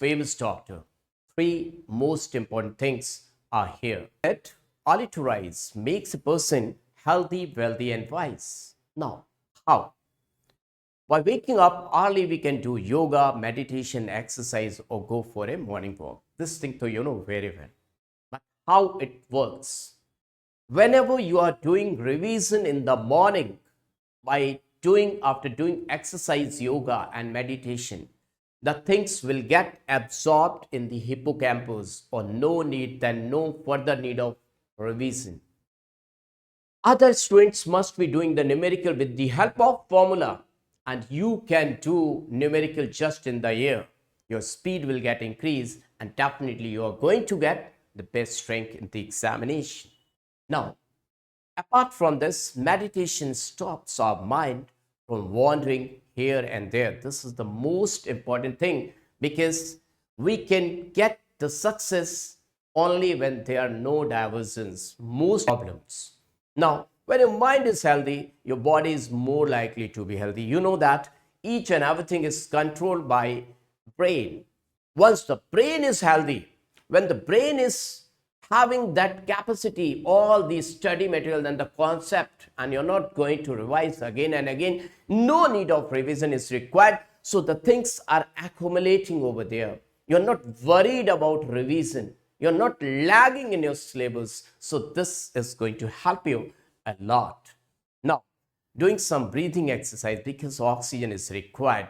famous doctor. Three most important things are here. That aliterize makes a person healthy, wealthy, and wise. Now, how? By waking up early, we can do yoga, meditation, exercise, or go for a morning walk. This thing, though, you know very well. But how it works? Whenever you are doing revision in the morning, by doing after doing exercise, yoga, and meditation, the things will get absorbed in the hippocampus, or no further need of revision. Other students must be doing the numerical with the help of formula, and you can do numerical just in the air. Your speed will get increased, and definitely you are going to get the best rank in the examination. Now, apart from this, meditation stops our mind from wandering here and there. This is the most important thing, because we can get the success only when there are no diversions, most problems. Now, when your mind is healthy, your body is more likely to be healthy. You know that each and everything is controlled by brain. Once the brain is healthy, when the brain is having that capacity, all the study material and the concept, and you're not going to revise again and again, no need of revision is required. So the things are accumulating over there. You're not worried about revision. You're not lagging in your syllabus. So this is going to help you a lot. Now, doing some breathing exercise, because oxygen is required.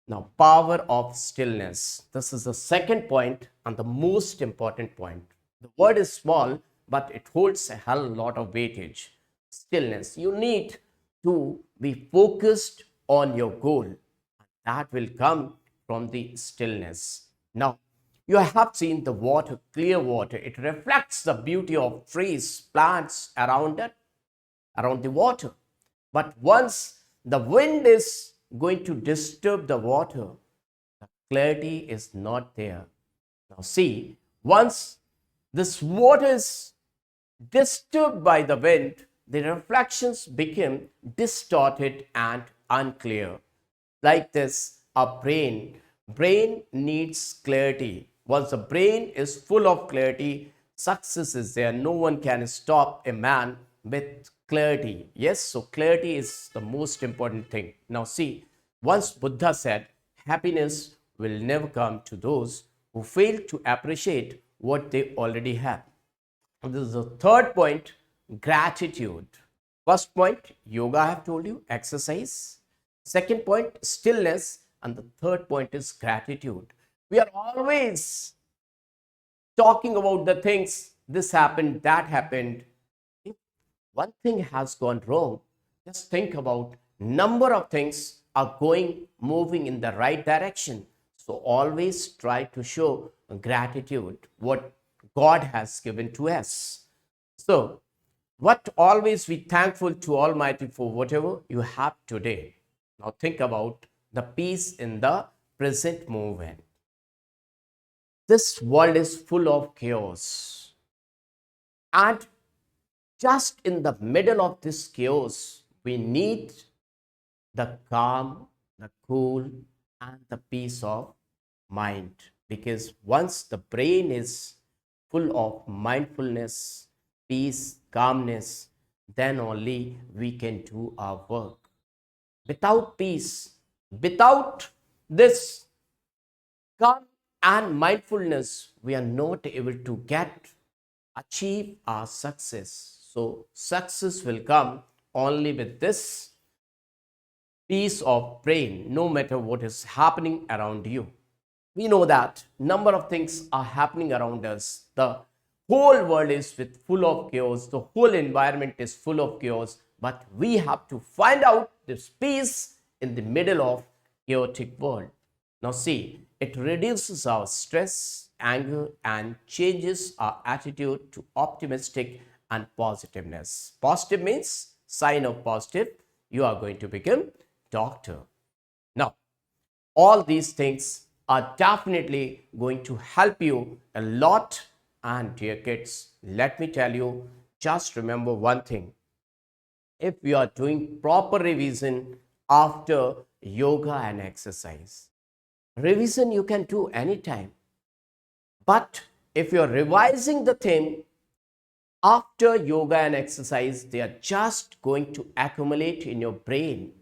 Now, power of stillness. This is the second point and the most important point. The word is small, but it holds a hell lot of weightage. Stillness. You need to be focused on your goal. That will come from the stillness. Now, you have seen the water, clear water. It reflects the beauty of trees, plants around it, around the water. But once the wind is going to disturb the water, the clarity is not there. Now, see, once this water is disturbed by the wind, the reflections become distorted and unclear. Like this, a brain needs clarity. Once the brain is full of clarity, success is there. No one can stop a man with clarity. Yes, so clarity is the most important thing. Now see, once Buddha said, happiness will never come to those who fail to appreciate what they already have. And this is the third point, gratitude. First point, yoga, I have told you, exercise. Second point, stillness. And the third point is gratitude. We are always talking about the things, this happened, that happened. If one thing has gone wrong, just think about number of things are moving in the right direction. So always try to show gratitude what God has given to us. So what always be thankful to Almighty for whatever you have today. Now think about the peace in the present moment. This world is full of chaos, and just in the middle of this chaos, we need the calm, the cool, and the peace of mind. Because once the brain is full of mindfulness, peace, calmness, then only we can do our work. Without peace, without this calm and mindfulness, we are not able to achieve our success. So success will come only with this peace of brain, no matter what is happening around you. We know that number of things are happening around us. The whole world is with full of chaos. The whole environment is full of chaos. But we have to find out this peace in the middle of chaotic world. Now see, it reduces our stress, anger, and changes our attitude to optimistic and positiveness. Positive means sign of positive. You are going to become doctor. Now, all these things are definitely going to help you a lot. And dear kids, let me tell you, just remember one thing. If you are doing proper revision after yoga and exercise, Revision you can do anytime. But if you're revising the thing after yoga and exercise, they are just going to accumulate in your brain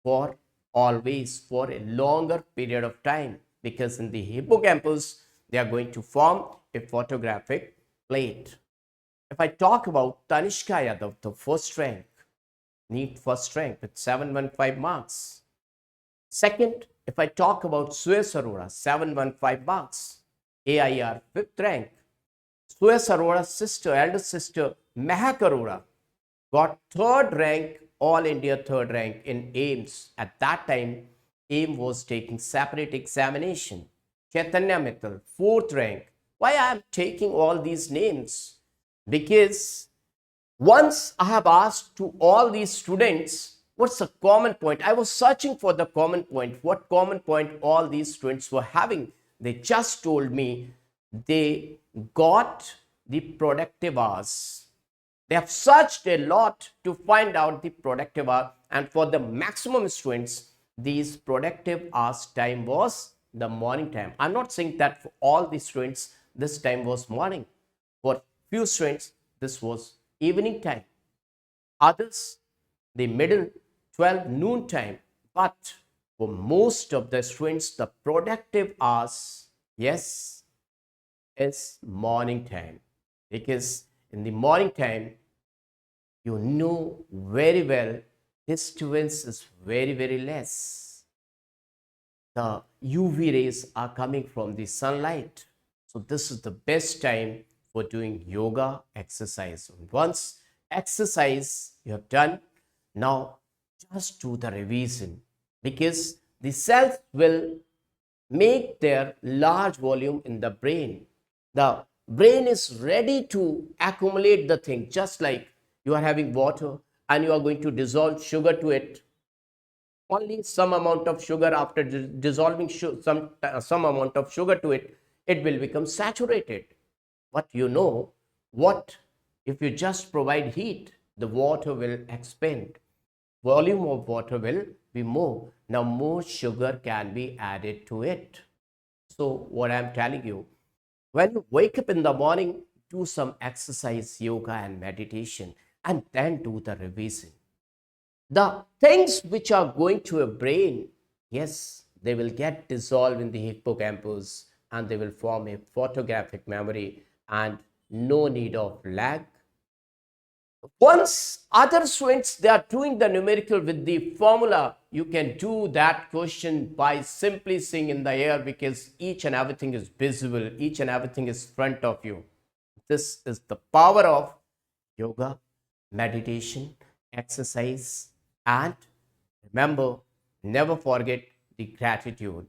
for always, for a longer period of time, because in the hippocampus they are going to form a photographic plate. If I talk about Tanishka Yadav, the first rank, NEET first rank with 715 marks. Second, if I talk about Suez Arora, 715 marks. AIR, fifth rank. Suez Arora's sister, elder sister, Mehak Arora, got third rank, all India third rank in AIMS. At that time, AIM was taking separate examination. Chaitanya Mittal, fourth rank. Why I am taking all these names? Because once I have asked to all these students, what's the common point? I was searching for the common point. What common point all these students were having? They just told me they got the productive hours. They have searched a lot to find out the productive hour, and for the maximum students, these productive hours time was the morning time. I'm not saying that for all the students this time was morning. For few students, this was evening time. Others, the middle 12 noon time. But for most of the students, the productive hours, yes, is morning time. Because in the morning time, you know very well disturbance is very, very less. The UV rays are coming from the sunlight. So this is the best time for doing yoga exercise. Once exercise you have done, now just do the revision, because the cells will make their large volume in the brain. The brain is ready to accumulate the thing, just like you are having water and you are going to dissolve sugar to it. Only some amount of sugar, after dissolving some amount of sugar to it, it will become saturated. But you know what? If you just provide heat, the water will expand. Volume of water will be more. Now more sugar can be added to it. So what I'm telling you, when you wake up in the morning, do some exercise, yoga and meditation, and then do the revision. The things which are going to your brain, yes, they will get dissolved in the hippocampus and they will form a photographic memory, and no need of lag. Once other students, they are doing the numerical with the formula, you can do that question by simply seeing in the air, because each and everything is visible, each and everything is front of you. This is the power of yoga, meditation, exercise, and remember, never forget the gratitude.